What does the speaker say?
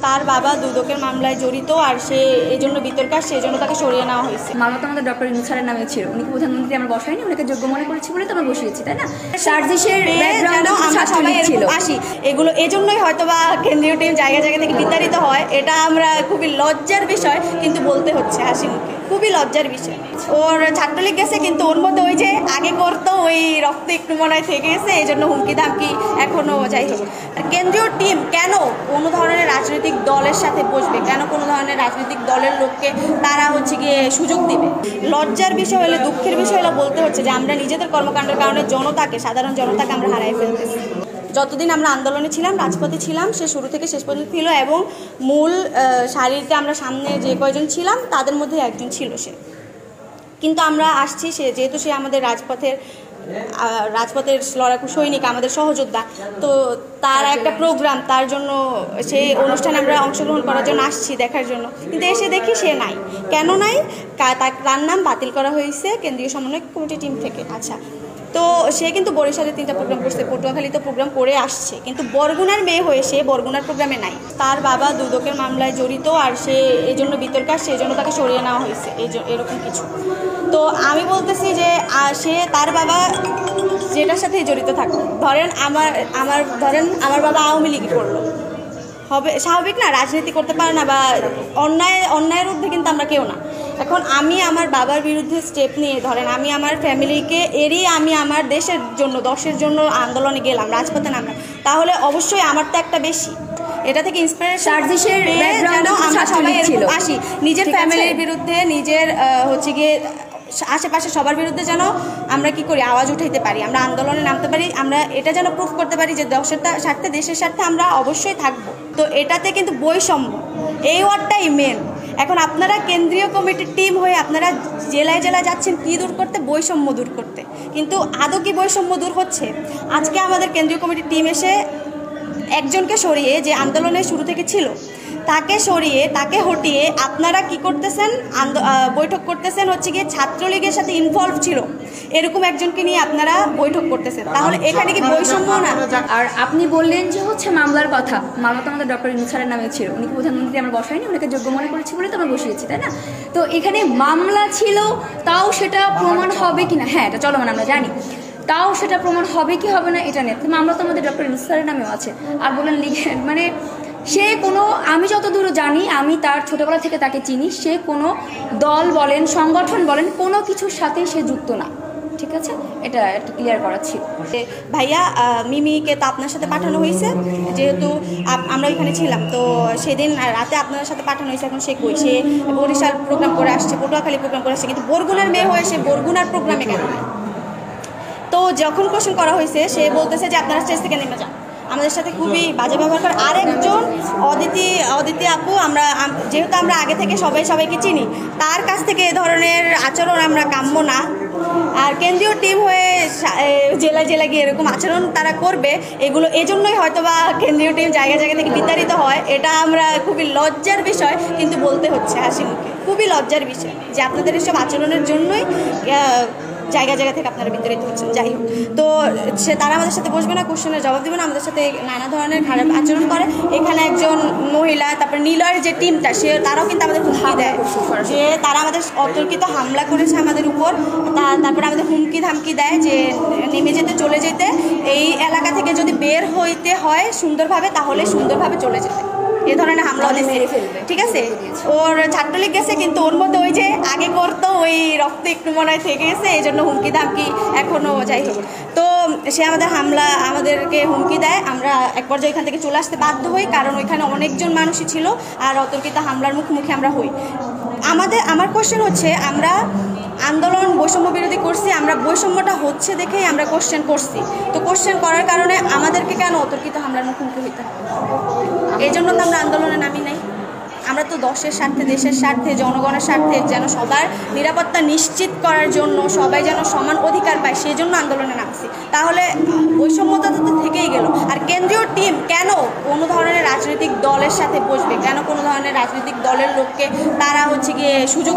তার বাবা দুদকের মামলায় জড়িত আর সে এই জন্য বিতর্ক আসছে, এই জন্য তাকে সরিয়ে নেওয়া হয়েছে। মামলা তো আমাদের ডক্টর ইউনূস স্যারের নামে ছিল, উনি প্রধানমন্ত্রী আমরা বসাইনি, ওনাকে যোগ্য মনে করেছি বলে তো আমরা বসিয়েছি, তাই না? সার্জিসের ব্যাকগ্রাউন্ডে আমরা সবাই ছিল আসি, এগুলো এজন্যই হয়তো বা কেন্দ্রীয় টিম জায়গা জায়গা থেকে বিতাড়িত হয়। এটা আমরা খুবই লজ্জার বিষয়, কিন্তু বলতে হচ্ছে হাসি মুখে, খুবই লজ্জার বিষয়। ওর ছাত্রলীগ গেছে, কিন্তু ওর মধ্যে ওই যে আগে করতো ওই রক্ত একটু মনে হয় থেকে গেছে, এই জন্য হুমকি ধামকি এখনও যাই হোক। কেন্দ্রীয় টিম কেন কোনো ধরনের রাজনৈতিক দলের সাথে বসবে, কেন কোনো ধরনের রাজনৈতিক দলের লোককে তারা হচ্ছে গিয়ে সুযোগ দিবে? লজ্জার বিষয় হলে, দুঃখের বিষয় হলে বলতে হচ্ছে যে আমরা নিজেদের কর্মকাণ্ডের কারণে জনতাকে, সাধারণ জনতাকে আমরা হারাই ফেলতেছি। যতদিন আমরা আন্দোলনে ছিলাম, রাজপথে ছিলাম, সে শুরু থেকে শেষ পর্যন্ত ছিল, এবং মূল সারিতে আমরা সামনে যে কয়জন ছিলাম তাদের মধ্যে একজন ছিল সে। কিন্তু আমরা আসছি, সে যেহেতু সে আমাদের রাজপথের লড়াকু সৈনিক, আমাদের সহযোদ্ধা, তো তার একটা প্রোগ্রাম, তার জন্য সেই অনুষ্ঠানে আমরা অংশগ্রহণ করার জন্য আসছি, দেখার জন্য। কিন্তু এসে দেখি সে নাই। কেন নাই? তার নাম বাতিল করা হয়েছে কেন্দ্রীয় সমন্বয় কমিটি টিম থেকে। আচ্ছা, তো সে কিন্তু বরিশালে 3টা প্রোগ্রাম করছে, পটুয়াখালীতে প্রোগ্রাম করে আসছে, কিন্তু বরগুনার মেয়ে হয়ে সে বরগুনার প্রোগ্রামে নাই। তার বাবা দুদকের মামলায় জড়িত আর সে এই জন্য বিতর্ক আসছে, এই জন্য তাকে সরিয়ে নেওয়া হয়েছে, এরকম কিছু। তো আমি বলতেছি যে সে, তার বাবা যেটার সাথেই জড়িত থাকুক, ধরেন আমার বাবা আওয়ামী লীগ করলো, হবে স্বাভাবিক না? রাজনীতি করতে পারে না, বা অন্যায়ের ঊর্ধ্বে কিন্তু আমরা কেউ না। এখন আমি আমার বাবার বিরুদ্ধে স্টেপ নিয়ে, ধরেন আমি আমার ফ্যামিলিকে এড়িয়ে আমি আমার দেশের জন্য, দশের জন্য আন্দোলনে গেলাম, রাজপথে নামলাম, তাহলে অবশ্যই আমার তো একটা বেশি এটা থেকে ইন্সপিরেশন। সার্জিসের ব্যাকগ্রাউন্ডে আমরা সবাই ছিল আসি, নিজের ফ্যামিলির বিরুদ্ধে, নিজের হচ্ছে গিয়ে আশেপাশে সবার বিরুদ্ধে যেন আমরা কি করি, আওয়াজ উঠাইতে পারি, আমরা আন্দোলনে নামতে পারি, আমরা এটা যেন প্রুফ করতে পারি যে দেশের স্বার্থে, দেশের স্বার্থে আমরা অবশ্যই থাকবো। তো এটাতে কিন্তু বৈষম্য, এই ওয়ার্ডটাই মেন। এখন আপনারা কেন্দ্রীয় কমিটির টিম হয়ে আপনারা জেলায় জেলায় যাচ্ছেন কি দূর করতে? বৈষম্য দূর করতে। কিন্তু আদৌ কি বৈষম্য দূর হচ্ছে? আজকে আমাদের কেন্দ্রীয় কমিটির টিম এসে একজনকে সরিয়ে, যে আন্দোলনের শুরু থেকে ছিল তাকে সরিয়ে, তাকে হটিয়ে আপনারা কি করতেছেন? বৈঠক করতেছেন হচ্ছে গিয়ে ছাত্রলীগের সাথে ইনভলভ ছিল এরকম একজনকে নিয়ে আপনারা বৈঠক করতেছেন। তাহলে এখানে কি বৈষম্য না? আর আপনি বললেন যে হচ্ছে মামলার কথা, মামলা তো আমাদের ডক্টর ইউনূস স্যারের নামে ছিল, উনি প্রধানমন্ত্রী আমরা বসাইনি, ওনাকে যোগ্য মনে করেছি বলে তো আমরা বসিয়েছি, তাই না? তো এখানে মামলা ছিল, তাও সেটা প্রমাণ হবে কি না, হ্যাঁ এটা চলমান আমরা জানি, তাও সেটা প্রমাণ হবে কি হবে না এটা নিয়ে মামলা তো আমাদের ডক্টর ইউনূস স্যারের নামেও আছে। আর বলেন লিগের, মানে সে কোনো, আমি যতদূর জানি, আমি তার ছোটোবেলা থেকে তাকে চিনি, সে কোনো দল বলেন, সংগঠন বলেন, কোনো কিছুর সাথেই সে যুক্ত না, ঠিক আছে? এটা একটু ক্লিয়ার করা ছিল। ভাইয়া, মিমিকে তো আপনার সাথে পাঠানো হয়েছে, যেহেতু আমরা ওইখানে ছিলাম, তো সেদিন রাতে আপনার সাথে পাঠানো হয়েছে। এখন সে কই? সে বরিশাল প্রোগ্রাম করে আসছে, পটুয়াখালী প্রোগ্রাম করে আসছে, কিন্তু বরগুনার মেয়ে হয়ে সে বরগুনার প্রোগ্রামে কেন? তো যখন কোশ্চেন করা হয়েছে, সে বলতেছে যে আপনারা স্টেজ থেকে নেমে যান, আমাদের সাথে খুবই বাজে ব্যবহার করে। আরেকজন অদিতি আপু, আমরা যেহেতু আমরা আগে থেকে সবাইকে চিনি, তার কাছ থেকে এ ধরনের আচরণ আমরা কাম্য না। আর কেন্দ্রীয় টিম হয়ে জেলায় জেলায় গিয়ে এরকম আচরণ তারা করবে, এগুলো এজন্যই হয়তো বা কেন্দ্রীয় টিম জায়গা জায়গা থেকে বিতাড়িত হয়। এটা আমরা খুবই লজ্জার বিষয়, কিন্তু বলতে হচ্ছে হাসি মুখে, খুবই লজ্জার বিষয় যে আপনাদের এসব আচরণের জন্যই জায়গা জায়গা থেকে আপনারা বিতাড়িত হচ্ছেন। যাই হোক, তো তারা আমাদের সাথে বসবে না, কোশ্চেনের জবাব দেবে না, আমাদের সাথে নানা ধরনের খারাপ আচরণ করে। এখানে একজন মহিলা, তারপরে নীলয়ের যে টিমটা, তারাও কিন্তু আমাদের হুমকি দেয় যে তারা আমাদের অতর্কিত হামলা করেছে আমাদের উপর, তারপরে আমাদের হুমকি ধামকি দেয় যে নেমে যেতে, চলে যেতে, এই এলাকা থেকে যদি বের হইতে হয় সুন্দরভাবে, তাহলে সুন্দরভাবে চলে যেতে, এ ধরনের হামলা মেরে ফেলবে, ঠিক আছে? ওর ছাত্রলীগ গেছে, কিন্তু ওর মধ্যে ওই যে আগে করতো ওই রক্ত একটু মনে হয় থেকে গেছে, এই জন্য হুমকি ধামকি এখনও যাই হোক। তো সে আমাদেরকে হুমকি দেয়। আমরা এক পর্যায়ে এখান থেকে চলে আসতে বাধ্য হই, কারণ ওইখানে অনেকজন মানুষই ছিল আর অতর্কিত হামলার মুখোমুখি আমরা হই। আমার কোশ্চেন হচ্ছে, আমরা আন্দোলন বৈষম্য বিরোধী করছি, আমরা বৈষম্যটা হচ্ছে দেখেই আমরা কোশ্চেন করছি। তো কোশ্চেন করার কারণে আমাদেরকে কেন অতর্কিত হামলার মুখোমুখি হইতে হবে? এই জন্য তো আমরা আন্দোলনে নামি নাই। আমরা তো দেশের স্বার্থে, দেশের স্বার্থে, জনগণের স্বার্থে, যেন সবার নিরাপত্তা নিশ্চিত করার জন্য, সবাই যেন সমান অধিকার পায়, সেই জন্য আন্দোলনে নামছি। তাহলে বৈষম্যতা তো থেকেই গেল। আর কেন্দ্রীয় টিম কেন কোনো ধরনের রাজনৈতিক দলের সাথে বসবে, কেন কোনো ধরনের রাজনৈতিক দলের লোককে তারা হচ্ছে গিয়ে সুযোগ